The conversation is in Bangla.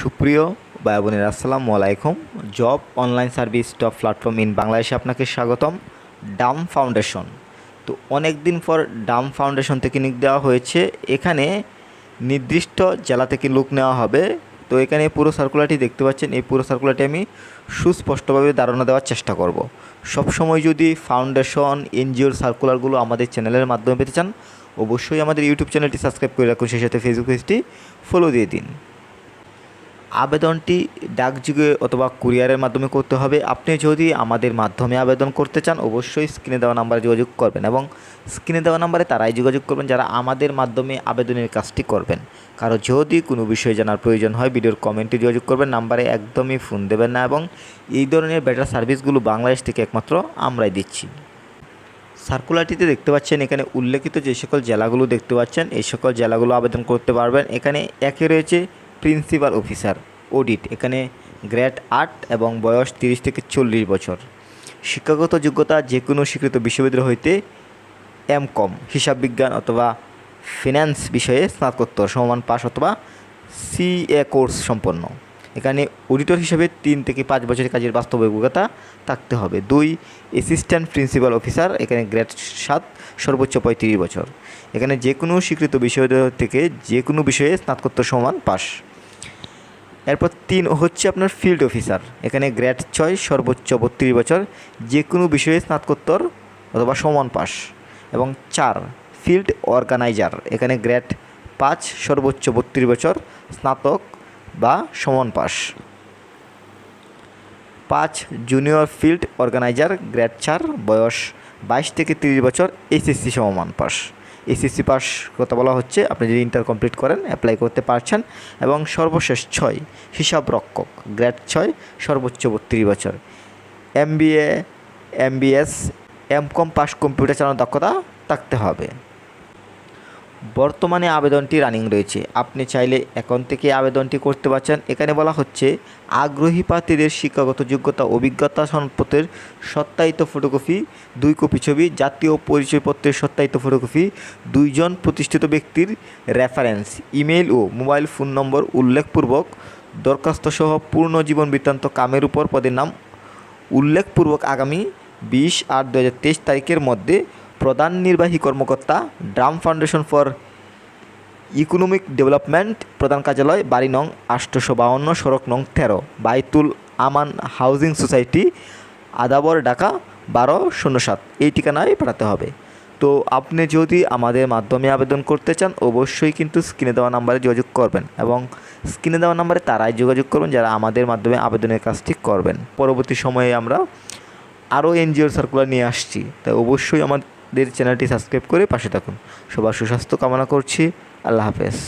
সুপ্রিয় ভাই বোনেরা, আসসালামু আলাইকুম। Job online service top platform in বাংলাদেশে আপনাকে স্বাগতম। ডাম ফাউন্ডেশন, তো অনেক দিন পর ডাম ফাউন্ডেশন থেকে নিয়োগ দেওয়া হয়েছে। এখানে নির্দিষ্ট জেলা থেকে লোক নেওয়া হবে। তো এখানে পুরো সার্কুলারটি দেখতে পাচ্ছেন। এই পুরো সার্কুলারটি আমি সুস্পষ্টভাবে ধারণা দেওয়ার চেষ্টা করব। সবসময় যদি ফাউন্ডেশন এনজিওর সার্কুলারগুলো আমাদের চ্যানেলের মাধ্যমে পেতে চান, অবশ্যই আমাদের ইউটিউব চ্যানেলটি সাবস্ক্রাইব করে রাখুন, সেই সাথে ফেসবুক পেজটি ফলো দিয়ে দিন। আবেদনটি ডাকযোগে অথবা কুরিয়ারের মাধ্যমে করতে হবে। আপনি যদি আমাদের মাধ্যমে আবেদন করতে চান, অবশ্যই স্ক্রিনে দেওয়া নাম্বারে যোগাযোগ করবেন, এবং স্ক্রিনে দেওয়া নাম্বারে তারাই যোগাযোগ করবেন যারা আমাদের মাধ্যমে আবেদনের কাজটি করবেন। কারো যদি কোনো বিষয় জানার প্রয়োজন হয়, ভিডিওর কমেন্টে যোগাযোগ করবেন, নাম্বারে একদমই ফোন দেবেন না। এবং এই ধরনের বেটার সার্ভিসগুলো বাংলাদেশ থেকে একমাত্র আমরাই দিচ্ছি। সার্কুলারটিতে দেখতে পাচ্ছেন, এখানে উল্লেখিত যে সকল জেলাগুলো দেখতে পাচ্ছেন, এই সকল জেলাগুলো আবেদন করতে পারবেন। এখানে একে রয়েছে প্রিন্সিপাল অফিসার অডিট, এখানে গ্রেড 8 এবং বয়স 30 থেকে 40 বছর। শিক্ষাগত যোগ্যতা যে কোনো স্বীকৃত বিশ্ববিদ্যালয় হইতে এমকম হিসাব বিজ্ঞান অথবা ফিন্যান্স বিষয়ে স্নাতকোত্তর সমমান পাস অথবা সিএ কোর্স সম্পন্ন। এখানে অডিটর হিসেবে 3 থেকে 5 বছরের কাজের বাস্তব অভিজ্ঞতা থাকতে হবে। 2 অ্যাসিস্ট্যান্ট প্রিন্সিপাল অফিসার, এখানে গ্রেড 7 সর্বোচ্চ 35 বছর। এখানে যে কোনো স্বীকৃত বিশ্ববিদ্যালয় থেকে যে কোনো বিষয়ে স্নাতকোত্তর সমান পাস। এরপর 3 হচ্ছে আপনার ফিল্ড অফিসার, এখানে গ্রেড 6 সর্বোচ্চ 32 বছর, যে কোনো বিষয়ে স্নাতকোত্তর অথবা সমান পাস। এবং 4 ফিল্ড অর্গানাইজার, এখানে গ্রেড 5 সর্বোচ্চ 32 বছর, স্নাতক বা সমান পাস। 5 জুনিয়র ফিল্ড অর্গানাইজার, গ্রেড 4, বয়স 22 থেকে 30 বছর, এসএসসি সমমান পাস। এসএসসি পাস কথা বলা হচ্ছে, আপনি যদি ইন্টার কমপ্লিট করেন অ্যাপ্লাই করতে পারছেন। এবং সর্বশেষ 6 হিসাব রক্ষক, গ্রেড 6 সর্বোচ্চ 32 বছর, MBA, MBS, MCom pass, computer চালানোর দক্ষতা থাকতে হবে। বর্তমানে আবেদনটি রানিং রয়েছে, আপনি চাইলে এখন থেকে আবেদনটি করতে পারছেন। এখানে বলা হচ্ছে আগ্রহী প্রার্থীদের শিক্ষাগত যোগ্যতা, অভিজ্ঞতা সনদপত্রের সত্যায়িত ফটোকপি, 2 কপি ছবি, জাতীয় পরিচয়পত্রের সত্যায়িত ফটোকপি, 2 জন প্রতিষ্ঠিত ব্যক্তির রেফারেন্স, ইমেইল ও মোবাইল ফোন নম্বর উল্লেখপূর্বক দরখাস্ত সহ পূর্ণ জীবন বৃত্তান্ত, কামের উপর পদের নাম উল্লেখপূর্বক আগামী 20/8/2023 তারিখের মধ্যে প্রধান নির্বাহী কর্মকর্তা, Dam foundation for economic development, প্রধান কার্যালয়, বাড়ি নং 852, সড়ক নং 13, বাইতুল আমান হাউজিং সোসাইটি, আদাবর, ঢাকা 1207, এই ঠিকানায় পাঠাতে হবে। তো আপনি যদি আমাদের মাধ্যমে আবেদন করতে চান, অবশ্যই কিন্তু স্ক্রিনে দেওয়া নাম্বারে যোগাযোগ করবেন, এবং স্ক্রিনে দেওয়া নাম্বারে তারাই যোগাযোগ করবেন যারা আমাদের মাধ্যমে আবেদনের কাজটি করবেন। পরবর্তী সময়ে আমরা আরও এনজিওর সার্কুলার নিয়ে আসছি, তাই অবশ্যই আমাদের চ্যানেলটি সাবস্ক্রাইব করে পাশে থাকুন। সবার সুস্বাস্থ্য কামনা করছি। আল্লাহ হাফেজ।